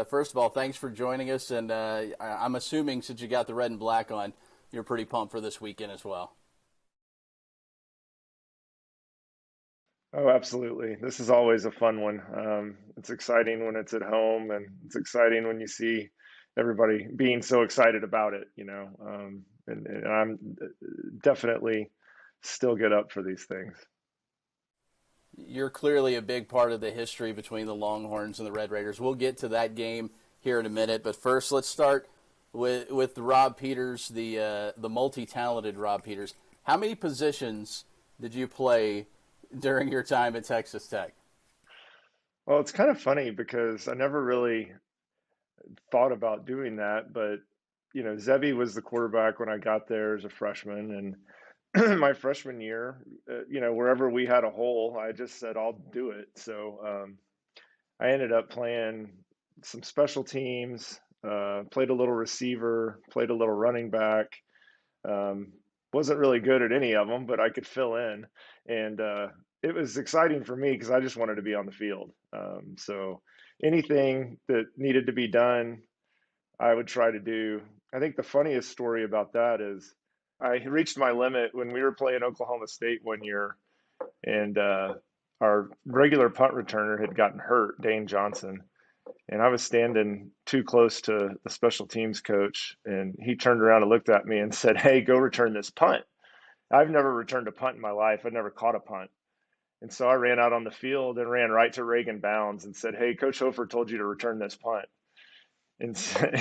First of all, thanks for joining us, and I'm assuming since you got the red and black on, you're pretty pumped for this weekend as well. Oh, absolutely. This is always a fun one. It's exciting when it's at home, and it's exciting when you see everybody being so excited about it, and I'm definitely still get up for these things. You're clearly a big part of the history between the Longhorns and the Red Raiders. We'll get to that game here in a minute, but first let's start with Rob Peters, the multi-talented Rob Peters. How many positions did you play during your time at Texas Tech? Well, it's kind of funny because I never really thought about doing that, but Zebi was the quarterback when I got there as a freshman, and my freshman year, wherever we had a hole, I just said I'll do it. So I ended up playing some special teams, played a little receiver, played a little running back. Um, wasn't really good at any of them, but I could fill in, and it was exciting for me because I just wanted to be on the field. So anything that needed to be done, I would try to do. I think the funniest story about that is I reached my limit when we were playing Oklahoma State one year, and our regular punt returner had gotten hurt, Dane Johnson, and I was standing too close to the special teams coach, and he turned around and looked at me and said, "Hey, go return this punt." I've never returned a punt in my life. I've never caught a punt. And so I ran out on the field and ran right to Reagan Bounds and said, "Hey, Coach Hofer told you to return this punt." And so,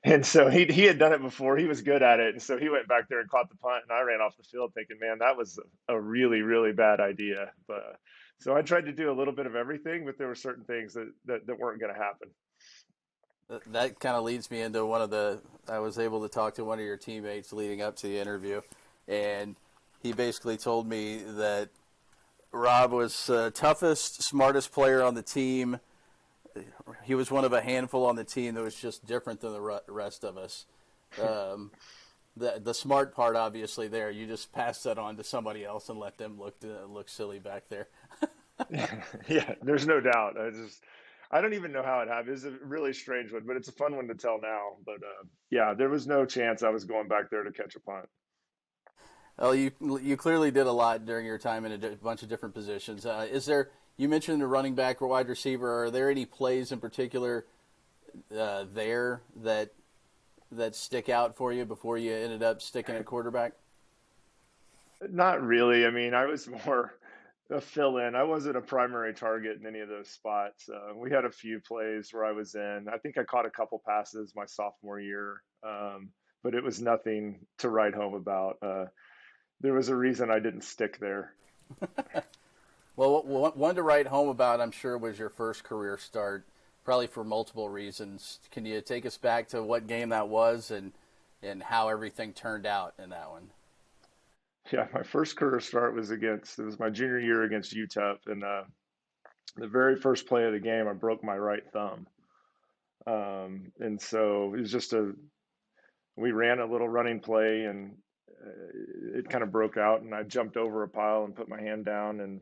and so he had done it before. He was good at it. And so he went back there and caught the punt. And I ran off the field thinking, man, that was a really, really bad idea. But so I tried to do a little bit of everything, but there were certain things that weren't going to happen. That kind of leads me into one of the. I was able to talk to one of your teammates leading up to the interview, and he basically told me that Rob was toughest, smartest player on the team. He was one of a handful on the team that was just different than the rest of us. Um, the smart part, obviously, there. You just pass that on to somebody else and let them look silly back there. Yeah, there's no doubt. I don't even know how it happened. It's a really strange one, but it's a fun one to tell now. But yeah, there was no chance I was going back there to catch a punt. Well, you clearly did a lot during your time in a bunch of different positions. Is there? You mentioned the running back or wide receiver. Are there any plays in particular there that stick out for you before you ended up sticking at quarterback? Not really. I mean, I was more a fill-in. I wasn't a primary target in any of those spots. We had a few plays where I was in. I think I caught a couple passes my sophomore year, but it was nothing to write home about. There was a reason I didn't stick there. Well, one to write home about, I'm sure, was your first career start, probably for multiple reasons. Can you take us back to what game that was and how everything turned out in that one? Yeah, my first career start it was my junior year against UTEP, and the very first play of the game, I broke my right thumb. And so it was we ran a little running play, and it kind of broke out, and I jumped over a pile and put my hand down, and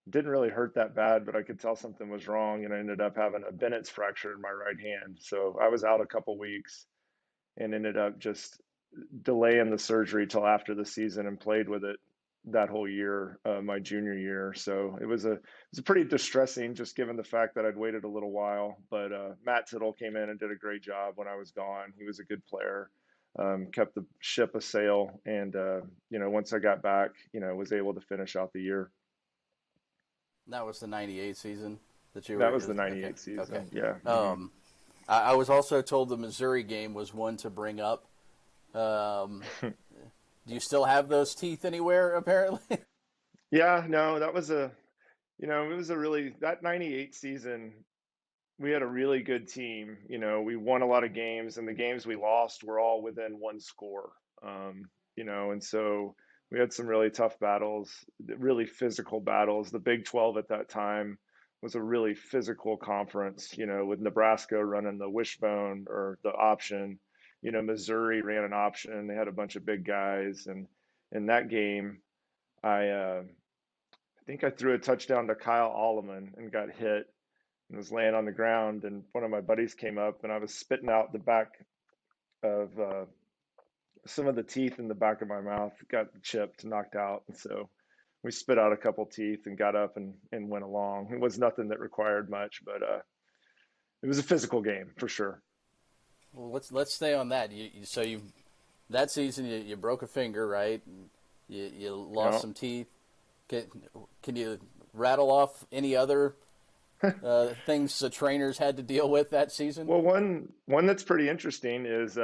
it didn't really hurt that bad, but I could tell something was wrong, and I ended up having a Bennett's fracture in my right hand. So I was out a couple weeks and ended up just delaying the surgery till after the season and played with it that whole year, my junior year. So it was a pretty distressing, just given the fact that I'd waited a little while. But Matt Tittle came in and did a great job when I was gone. He was a good player, kept the ship a sail, and once I got back, was able to finish out the year. That was the '98 season that you That were. was the Okay, '98 okay. season. Yeah. Um, I was also told the Missouri game was one to bring up. Um, do you still have those teeth anywhere? Apparently. Yeah. No, it was a really that '98 season. We had a really good team. We won a lot of games, and the games we lost were all within one score. And so we had some really tough battles, really physical battles. The Big 12 at that time was a really physical conference, with Nebraska running the wishbone or the option. Missouri ran an option. They had a bunch of big guys. And in that game, I think I threw a touchdown to Kyle Alleman and got hit, and was laying on the ground, and one of my buddies came up, and I was spitting out the back of some of the teeth in the back of my mouth got chipped, knocked out, and so we spit out a couple teeth and got up and went along. It was nothing that required much, but it was a physical game for sure. Well, let's stay on that. So you that season you broke a finger, right? You You lost know, some teeth. Can, can you rattle off any other things the trainers had to deal with that season? well, one that's pretty interesting is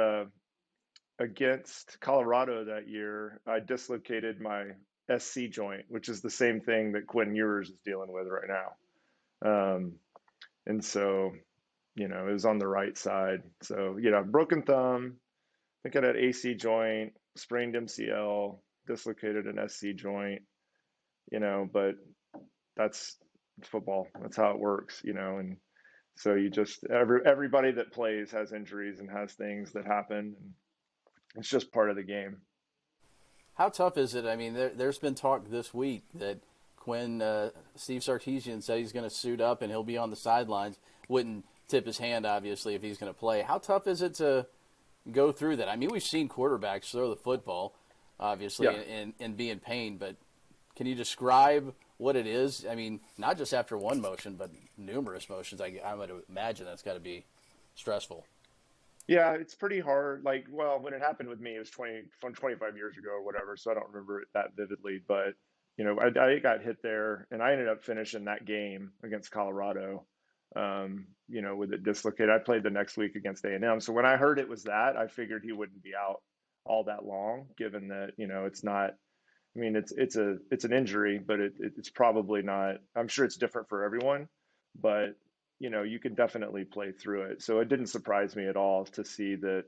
against Colorado that year, I dislocated my SC joint, which is the same thing that Quinn Ewers is dealing with right now. And so, it was on the right side. So, broken thumb. I think I had AC joint, sprained MCL, dislocated an SC joint, but that's football. That's how it works. And so you just everybody that plays has injuries and has things that happen, and it's just part of the game. How tough is it? I mean, there's been talk this week that Steve Sarkisian said he's going to suit up and he'll be on the sidelines. Wouldn't tip his hand, obviously, if he's going to play. How tough is it to go through that? I mean, we've seen quarterbacks throw the football, obviously, Yeah. and be in pain, but can you describe what it is? I mean, not just after one motion, but numerous motions. I would imagine that's got to be stressful. Yeah, it's pretty hard. Like, well, when it happened with me, it was 25 years ago or whatever, so I don't remember it that vividly. But, I got hit there, and I ended up finishing that game against Colorado, with it dislocated. I played the next week against A&M. So when I heard it was that, I figured he wouldn't be out all that long, given that, it's not. I mean, it's an injury, but it's probably not. I'm sure it's different for everyone, but you can definitely play through it. So it didn't surprise me at all to see that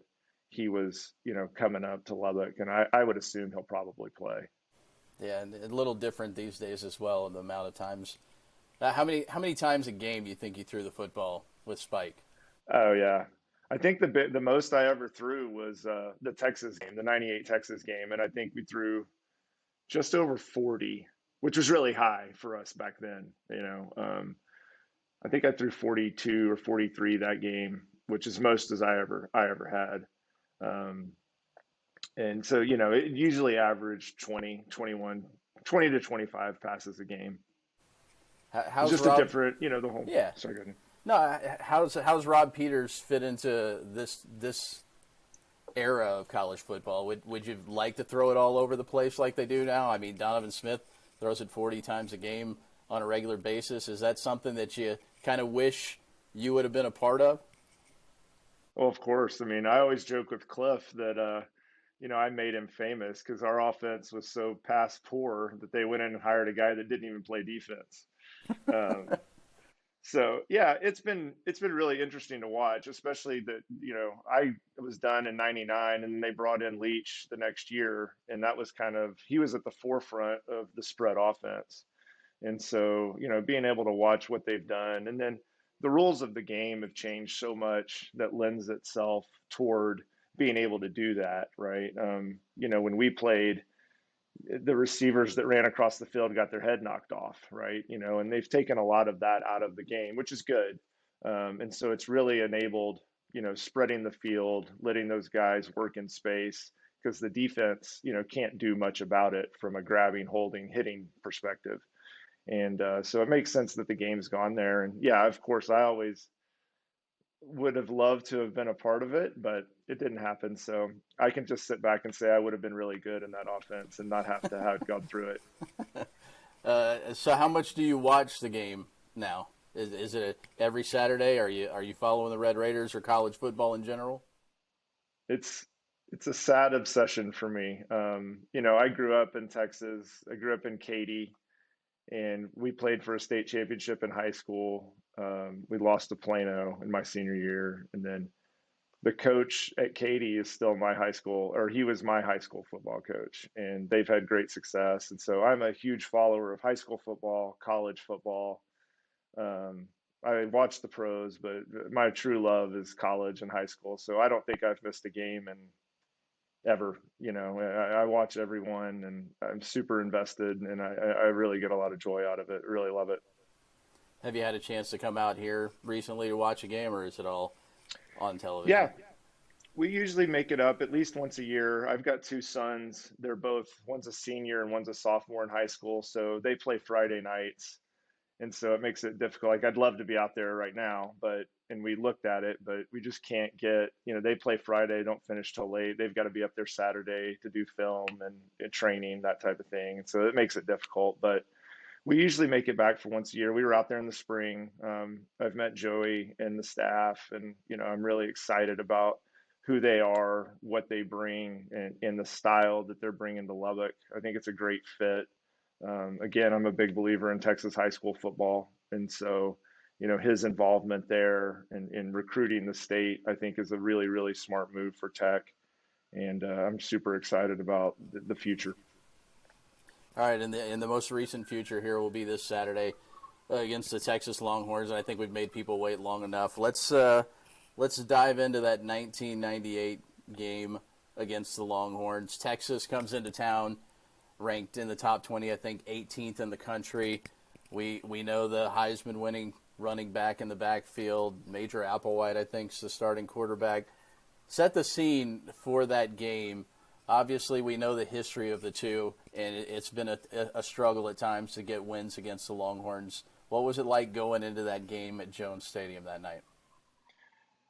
he was, coming up to Lubbock, and I would assume he'll probably play. Yeah, and a little different these days as well in the amount of times. How many times a game do you think you threw the football with Spike? Oh yeah, I think the most I ever threw was the Texas game, the '98 Texas game, and I think we threw just over 40, which was really high for us back then. I think I threw 42 or 43 that game, which is most as I ever had. And so, it usually averaged 20, 21, 20 to 25 passes a game. It's How's just a Rob? different, the whole, Yeah, sorry, go ahead. no. How's Rob Peters fit into this era of college football? Would you like to throw it all over the place like they do now? I mean, Donovan Smith throws it 40 times a game on a regular basis. Is that something that you kind of wish you would have been a part of? Well, of course. I mean, I always joke with Cliff that, I made him famous because our offense was so pass poor that they went in and hired a guy that didn't even play defense. Um, So yeah, it's been really interesting to watch, especially that I was done in '99, and they brought in Leach the next year, and that was kind of he was at the forefront of the spread offense, and so being able to watch what they've done, and then the rules of the game have changed so much that lends itself toward being able to do that, right? When we played the receivers that ran across the field got their head knocked off, right? And they've taken a lot of that out of the game, which is good. And so it's really enabled, spreading the field, letting those guys work in space because the defense, can't do much about it from a grabbing, holding, hitting perspective. And so it makes sense that the game's gone there. And yeah, of course, I always would have loved to have been a part of it, but it didn't happen. So I can just sit back and say I would have been really good in that offense and not have to have gone through it. So how much do you watch the game now? Is it every Saturday? Are you following the Red Raiders or college football in general? It's it's a sad obsession for me. I grew up in Texas. I grew up in Katy, and we played for a state championship in high school. We lost to Plano in my senior year, and then the coach at Katy is still my high school, or he was my high school football coach, and they've had great success. And so I'm a huge follower of high school football, college football. Um, I watch the pros, but my true love is college and high school. So I don't think I've missed a game in ever. I watch everyone, and I'm super invested, and I really get a lot of joy out of it. Really love it. Have you had a chance to come out here recently to watch a game, or is it all on television? Yeah, we usually make it up at least once a year. I've got two sons. They're both, one's a senior and one's a sophomore in high school, so they play Friday nights. And so it makes it difficult. Like I'd love to be out there right now, but and we looked at it, but we just can't get, they play Friday, don't finish till late. They've got to be up there Saturday to do film and training, that type of thing. And so it makes it difficult, but we usually make it back for once a year. We were out there in the spring. I've met Joey and the staff, and I'm really excited about who they are, what they bring, and the style that they're bringing to Lubbock. I think it's a great fit. Again, I'm a big believer in Texas high school football, and so his involvement there and in recruiting the state, I think, is a really, really smart move for Tech, and I'm super excited about the future. All right, in the most recent future here will be this Saturday against the Texas Longhorns, and I think we've made people wait long enough. Let's dive into that 1998 game against the Longhorns. Texas comes into town ranked in the top 20, I think 18th in the country. We know the Heisman winning running back in the backfield, Major Applewhite, I think, is the starting quarterback. Set the scene for that game. Obviously, we know the history of the two, and it's been a struggle at times to get wins against the Longhorns. What was it like going into that game at Jones Stadium that night?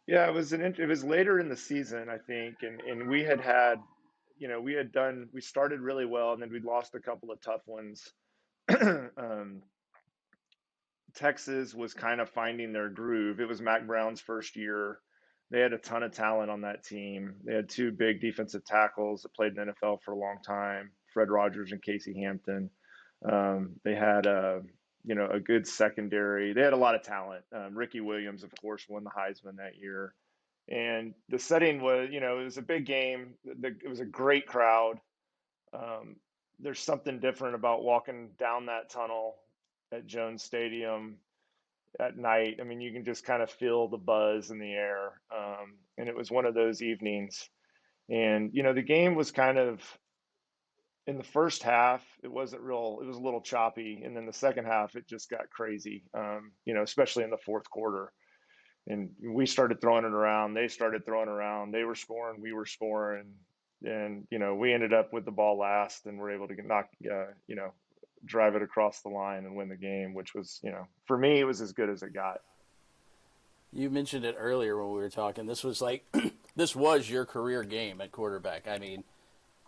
Yeah, it was later in the season, I think, and we started really well, and then we lost a couple of tough ones. um, Texas was kind of finding their groove. It was Mac Brown's first year. They had a ton of talent on that team. They had two big defensive tackles that played in the NFL for a long time, Fred Rogers and Casey Hampton. They had a good secondary. They had a lot of talent. Ricky Williams, of course, won the Heisman that year. And the setting was, it was a big game. It was a great crowd. Um, there's something different about walking down that tunnel at Jones Stadium at night. I mean, you can just kind of feel the buzz in the air. And it was one of those evenings. And, the game was kind of in the first half, it wasn't real, it was a little choppy. And then the second half, it just got crazy, especially in the fourth quarter. And we started throwing it around. They started throwing around. They were scoring. We were scoring. And, we ended up with the ball last and were able to drive it across the line and win the game, which was, for me, it was as good as it got. You mentioned it earlier when we were talking. This was like this was your career game at quarterback. I mean,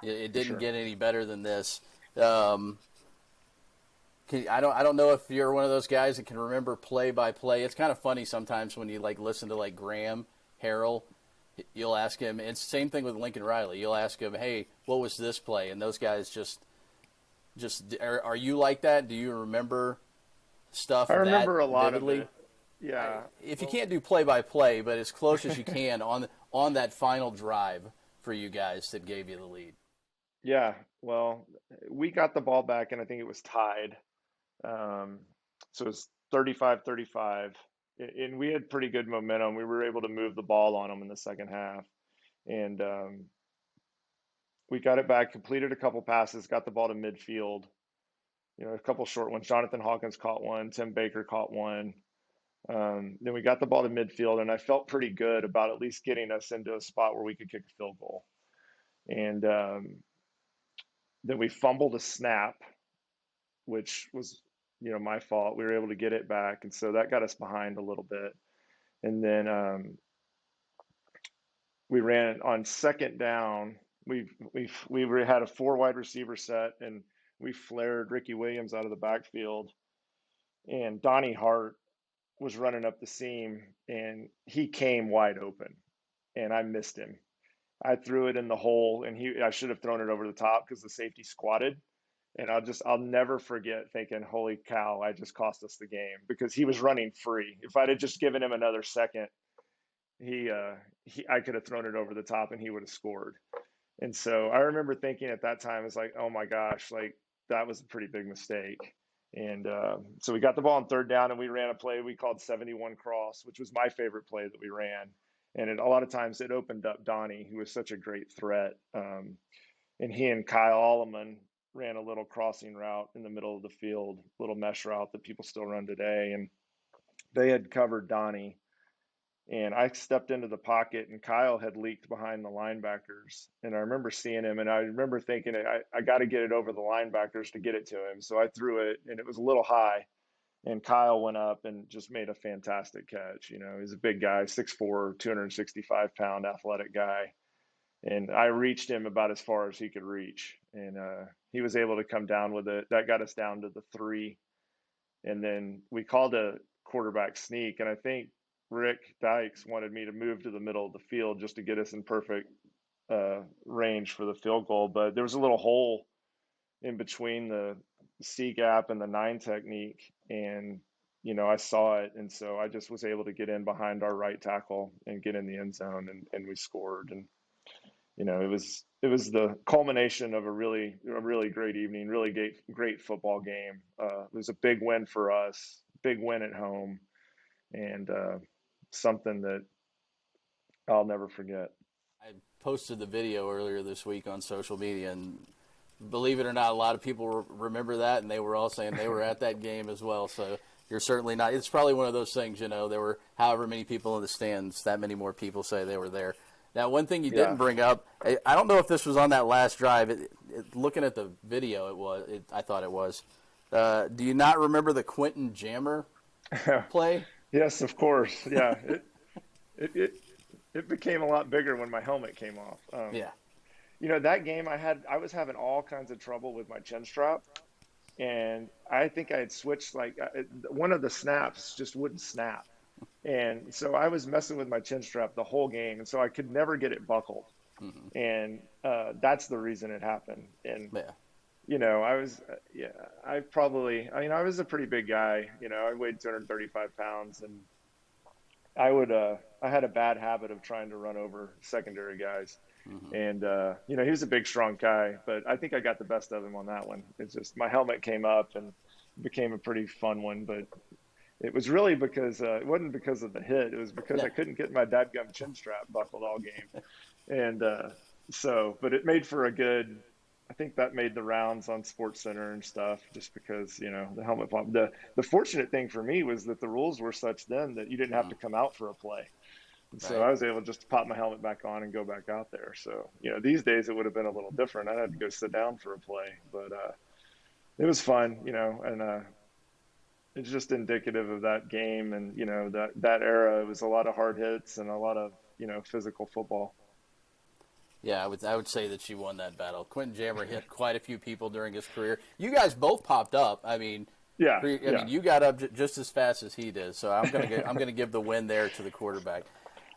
it For didn't sure. get any better than this. Um, I don't know if you're one of those guys that can remember play by play. It's kind of funny sometimes when you like listen to like Graham Harrell. You'll ask him. It's the same thing with Lincoln Riley. You'll ask him, "Hey, what was this play?" And those guys just are you like that? Do you remember stuff I that remember a lot of vividly? it. Yeah. If you Well, can't do play by play, but as close as you can on that final drive for you guys that gave you the lead. yeah. Well, we got the ball back, and I think it was tied. Um, so it was 35-35. And we had pretty good momentum. We were able to move the ball on them in the second half. And we got it back, completed a couple passes, got the ball to midfield. A couple short ones. Jonathan Hawkins caught one. Tim Baker caught one. Then we got the ball to midfield, and I felt pretty good about at least getting us into a spot where we could kick a field goal. And then we fumbled a snap, which was, my fault. We were able to get it back, and so that got us behind a little bit. And then we ran on second down. Had a four wide receiver set, and we flared Ricky Williams out of the backfield, and Donnie Hart was running up the seam, and he came wide open, and I missed him. I threw it in the hole, and I should have thrown it over the top because the safety squatted. And I'll never forget thinking, "Holy cow! I just cost us the game," because he was running free. If I'd have just given him another second, I could have thrown it over the top, and he would have scored. And so I remember thinking at that time, it's like, "Oh my gosh, like that was a pretty big mistake." And so we got the ball on third down, and we ran a play we called 71 cross, which was my favorite play that we ran. And a lot of times it opened up Donnie, who was such a great threat. And he and Kyle Alleman ran a little crossing route in the middle of the field, little mesh route that people still run today. And They had covered Donnie, and I stepped into the pocket, and Kyle had leaked behind the linebackers. And I remember seeing him, and I remember thinking, I got to get it over the linebackers to get it to him. So I threw it, and it was a little high. And Kyle went up and just made a fantastic catch. You know, he's a big guy, 6'4", 265-pound athletic guy. And I reached him about as far as he could reach. And he was able to come down with it. That got us down to the 3. And then we called a quarterback sneak. And I think Rick Dykes wanted me to move to the middle of the field just to get us in perfect range for the field goal. But there was a little hole in between the C gap and the 9 technique. And, you know, I saw it. And so I just was able to get in behind our right tackle and get in the end zone, and we scored. And, you know, it was the culmination of a really great evening, really great football game. It was a big win for us, big win at home, and something that I'll never forget. I posted the video earlier this week on social media, and believe it or not, a lot of people remember that, and they were all saying they were at that game as well. So you're certainly not. It's probably one of those things, you know, there were however many people in the stands, that many more people say they were there. Now, one thing you didn't Yeah. bring up, I don't know if this was on that last drive. Looking at the video, it was. I thought it was. Do you not remember the Quentin Jammer play? Yes, of course. Yeah. It, it, it became a lot bigger when my helmet came off. Yeah. You know, that game I was having all kinds of trouble with my chin strap, and I think I had switched like one of the snaps just wouldn't snap. And so I was messing with my chin strap the whole game, and so I could never get it buckled. Hmm. And that's the reason it happened. And Yeah. you know, yeah, I was a pretty big guy. You know, I weighed 235 pounds, and I had a bad habit of trying to run over secondary guys. Hmm. And you know, he was a big, strong guy, but I think I got the best of him on that one. It's just my helmet came up and became a pretty fun one, but it was really because it wasn't because of the hit. It was because Yeah. I couldn't get my dadgum chin strap buckled all game, and but it made for a good. I think that made the rounds on Sports Center and stuff, just because you know the helmet pop. The fortunate thing for me was that the rules were such then that you didn't have Mm. to come out for a play. And so Right. I was able just to pop my helmet back on and go back out there. So, you know, these days it would have been a little different. I'd have to go sit down for a play, but it was fun, you know, and it's just indicative of that game and, you know, that era. It was a lot of hard hits and a lot of, you know, physical football. Yeah, I would say that she won that battle. Quentin Jammer hit quite a few people during his career. You guys both popped up. I mean, Yeah, yeah. you got up just as fast as he did. So I'm gonna give the win there to the quarterback.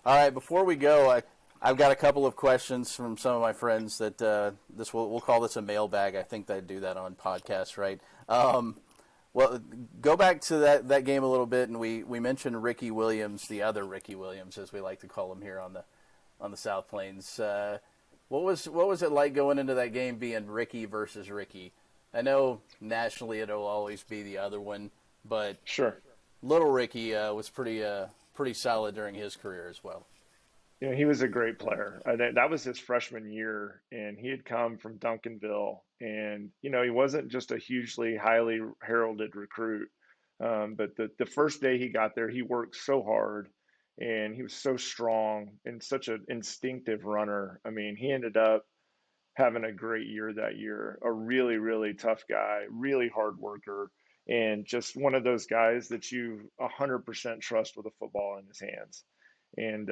All right, before we go, I've got a couple of questions from some of my friends that we'll call this a mailbag. I think they do that on podcasts, right? Well, go back to that game a little bit, and we mentioned Ricky Williams, the other Ricky Williams, as we like to call him here on the South Plains. What was it like going into that game being Ricky versus Ricky? I know nationally it'll always be the other one, but Sure. little Ricky was pretty solid during his career as well. You know, he was a great player. That was his freshman year, and he had come from Duncanville. And, you know, he wasn't just a hugely highly heralded recruit. But the first day he got there, he worked so hard and he was so strong and such an instinctive runner. I mean, he ended up having a great year that year. A really, really tough guy, really hard worker, and just one of those guys that you 100% trust with a football in his hands. And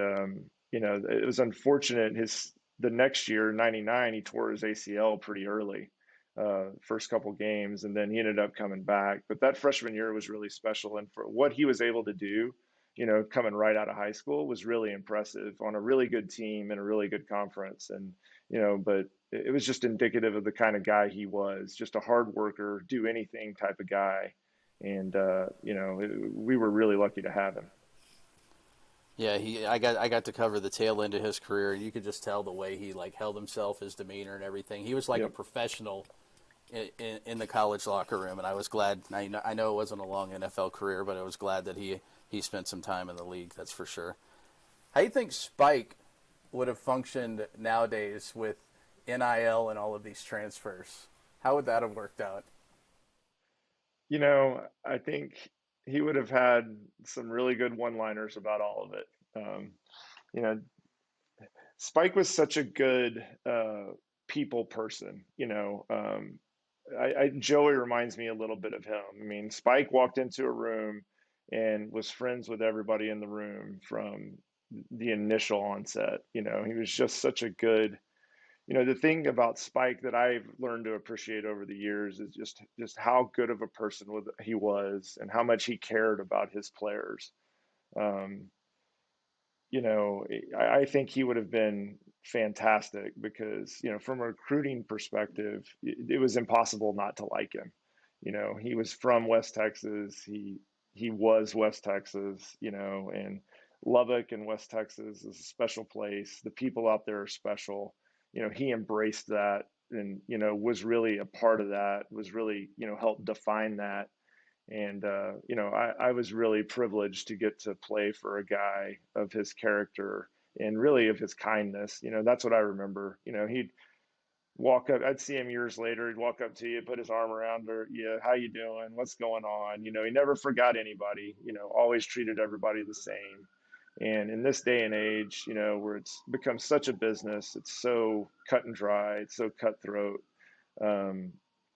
you know, it was unfortunate. The next year, '99, he tore his ACL pretty early, first couple games, and then he ended up coming back. But that freshman year was really special, and for what he was able to do, you know, coming right out of high school was really impressive on a really good team and a really good conference. And you know, but it was just indicative of the kind of guy he was, just a hard worker, do anything type of guy. And you know, we were really lucky to have him. Yeah, I got to cover the tail end of his career, and you could just tell the way he like held himself, his demeanor, and everything. He was like a Yep. professional in the college locker room, and I was glad. I know it wasn't a long NFL career, but I was glad that he spent some time in the league. That's for sure. How do you think Spike would have functioned nowadays with NIL and all of these transfers? How would that have worked out? You know, I think he would have had some really good one-liners about all of it. You know, Spike was such a good people person. Joey reminds me a little bit of him. I mean, Spike walked into a room and was friends with everybody in the room from the initial onset. He was just such a good. The thing about Spike that I've learned to appreciate over the years is just how good of a person he was and how much he cared about his players. Um, I think he would have been fantastic because, from a recruiting perspective, it was impossible not to like him. He was from West Texas. He was West Texas, and Lubbock and West Texas is a special place. The people out there are special. He embraced that and, was really a part of that, was really, helped define that. And, I was really privileged to get to play for a guy of his character and really of his kindness. That's what I remember. He'd walk up, I'd see him years later. He'd walk up to you, put his arm around her. Yeah, how you doing? What's going on? He never forgot anybody, always treated everybody the same. And in this day and age, where it's become such a business, it's so cut and dry, it's so cutthroat. Um,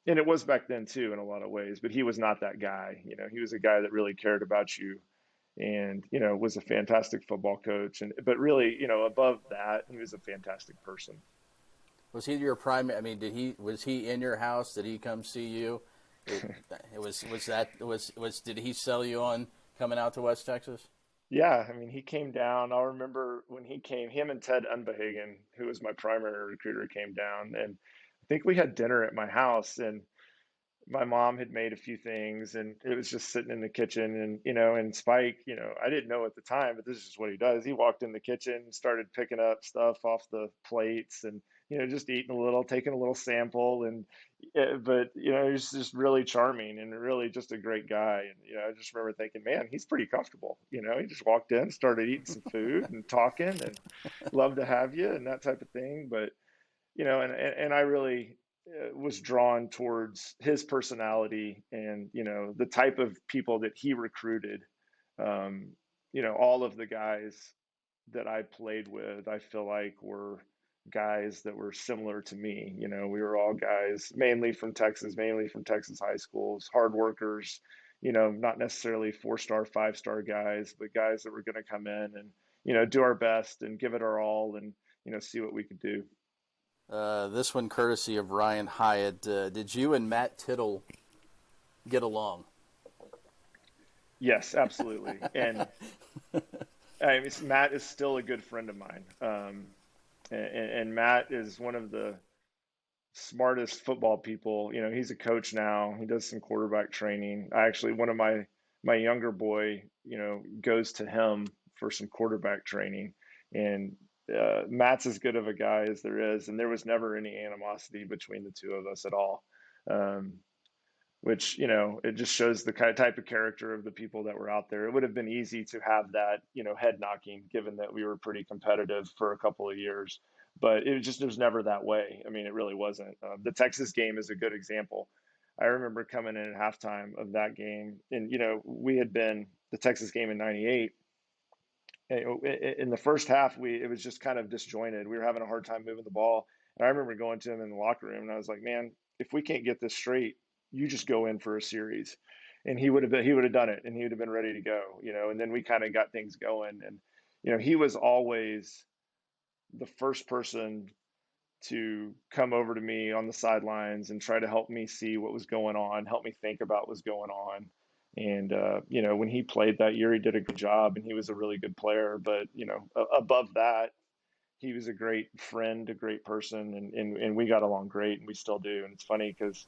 and it was back then too, in a lot of ways. But he was not that guy. He was a guy that really cared about you, and was a fantastic football coach. And but really, above that, he was a fantastic person. Was he your primary? I mean, was he in your house? Did he come see you? It was that was did he sell you on coming out to West Texas? Yeah, I mean, he came down. I'll remember when he came. Him and Ted Unbehagen, who was my primary recruiter, came down, and I think we had dinner at my house, and my mom had made a few things and it was just sitting in the kitchen. And and Spike, I didn't know at the time, but this is just what he does. He walked in the kitchen, started picking up stuff off the plates, and just eating a little, taking a little sample. And but he's just really charming and really just a great guy. And I just remember thinking, man, he's pretty comfortable. He just walked in, started eating some food and talking, and love to have you and that type of thing. But and I really was drawn towards his personality and the type of people that he recruited. Um, all of the guys that I played with, I feel like were guys that were similar to me. We were all guys mainly from Texas high schools, hard workers. Not necessarily 4-star, 5-star guys, but guys that were going to come in and do our best and give it our all and see what we could do. This one courtesy of Ryan Hyatt. Did you and Matt Tittle get along? Yes, absolutely. And I mean, Matt is still a good friend of mine. And Matt is one of the smartest football people. He's a coach now. He does some quarterback training. One of my younger boy, goes to him for some quarterback training. And Matt's as good of a guy as there is, and there was never any animosity between the two of us at all. Um, which it just shows the kind of type of character of the people that were out there. It would have been easy to have that head knocking, given that we were pretty competitive for a couple of years, but it was never that way. I mean, it really wasn't. The Texas game is a good example. I remember coming in at halftime of that game, and we had been the Texas game in '98. In the first half, it was just kind of disjointed. We were having a hard time moving the ball, and I remember going to him in the locker room, and I was like, "Man, if we can't get this straight, you just go in for a series." And he would have done it, and he would have been ready to go. And then we kind of got things going, and he was always the first person to come over to me on the sidelines and try to help me see what was going on, help me think about what was going on. And when he played that year, he did a good job, and he was a really good player. But above that, he was a great friend, a great person, and we got along great, and we still do. And it's funny because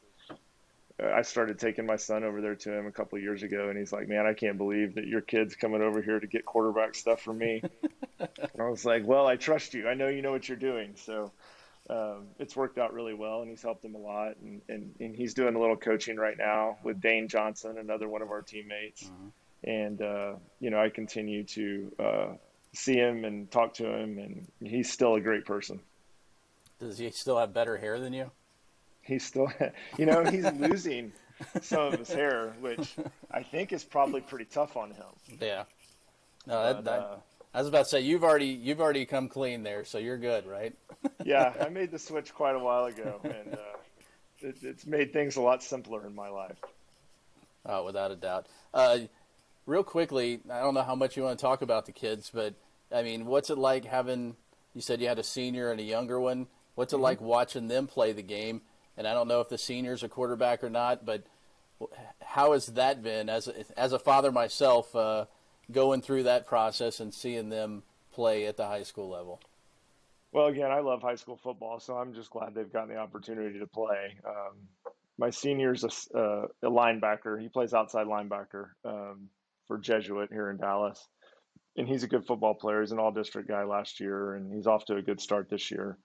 I started taking my son over there to him a couple of years ago, and he's like, "Man, I can't believe that your kid's coming over here to get quarterback stuff from me." And I was like, "Well, I trust you. I know you know what you're doing." So it's worked out really well, and he's helped him a lot. And he's doing a little coaching right now with Dane Johnson, another one of our teammates. Mm-hmm. And I continue to see him and talk to him, and he's still a great person. Does he still have better hair than you? He's still, he's losing. some of his hair, which I think is probably pretty tough on him. Yeah. No, But I was about to say you've already come clean there, so you're good, right? yeah, I made the switch quite a while ago, and it's made things a lot simpler in my life. Oh, without a doubt. Real quickly, I don't know how much you want to talk about the kids, but I mean, what's it like having? You said you had a senior and a younger one. What's it Hmm. like watching them play the game? And I don't know if the senior's a quarterback or not, but how has that been as a father myself, going through that process and seeing them play at the high school level? Well, again, I love high school football, so I'm just glad they've gotten the opportunity to play. My senior's a linebacker. He plays outside linebacker for Jesuit here in Dallas, and he's a good football player. He's an all-district guy last year, and he's off to a good start this year.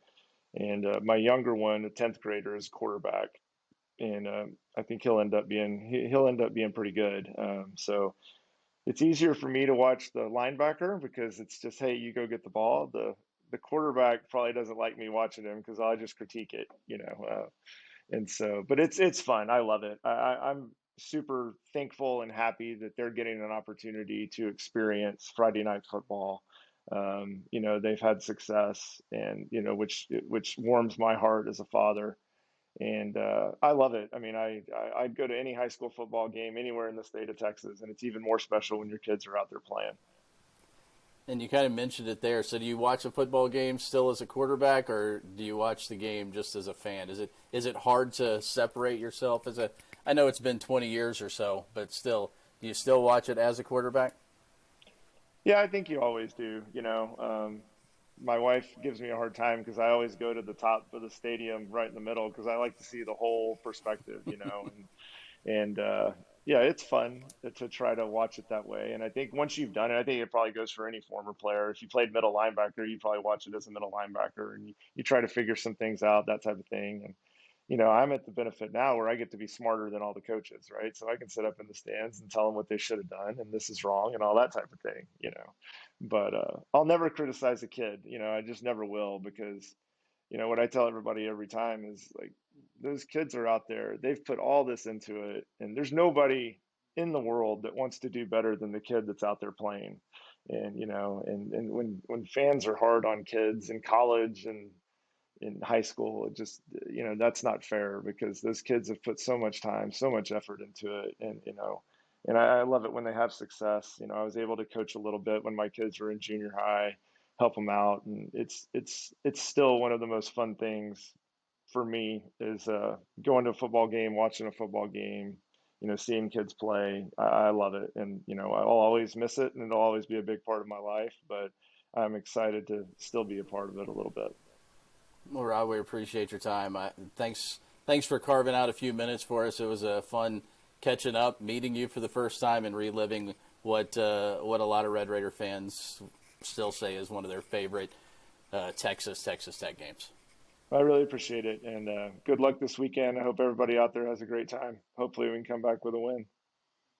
And my younger one, a 10th grader, is quarterback, and I think he'll end up being pretty good. So it's easier for me to watch the linebacker because it's just, hey, you go get the ball. The quarterback probably doesn't like me watching him because I just critique it, you know. And so, but it's fun. I love it. I'm super thankful and happy that they're getting an opportunity to experience Friday night football. You know, they've had success, and you know, which warms my heart as a father. And I love it. I mean, I'd go to any high school football game anywhere in the state of Texas, and it's even more special when your kids are out there playing. And you kind of mentioned it there. So do you watch a football game still as a quarterback, or do you watch the game just as a fan? Is it hard to separate yourself as a? I know it's been 20 years or so, but still, do you still watch it as a quarterback? Yeah, I think you always do. You know, my wife gives me a hard time because I always go to the top of the stadium right in the middle because I like to see the whole perspective, you know, and yeah, it's fun to try to watch it that way. And I think once you've done it, I think it probably goes for any former player. If you played middle linebacker, you probably watch it as a middle linebacker, and you try to figure some things out, that type of thing. And you know, I'm at the benefit now where I get to be smarter than all the coaches, right? So I can sit up in the stands and tell them what they should have done, and this is wrong, and all that type of thing, you know. But I'll never criticize a kid, you know. I just never will because you know what I tell everybody every time is like those kids are out there. They've put all this into it, and there's nobody in the world that wants to do better than the kid that's out there playing. And you know, and when fans are hard on kids in college and in high school, it just you know that's not fair because those kids have put so much time, so much effort into it, and you know. And I love it when they have success. You know, I was able to coach a little bit when my kids were in junior high, help them out, and it's still one of the most fun things for me is going to a football game, watching a football game, you know, seeing kids play. I love it, and you know, I'll always miss it, and it'll always be a big part of my life. But I'm excited to still be a part of it a little bit. Well, Rob, we appreciate your time. Thanks for carving out a few minutes for us. It was a fun catching up, meeting you for the first time, and reliving what a lot of Red Raider fans still say is one of their favorite Texas Tech games. I really appreciate it, and good luck this weekend. I hope everybody out there has a great time. Hopefully, we can come back with a win.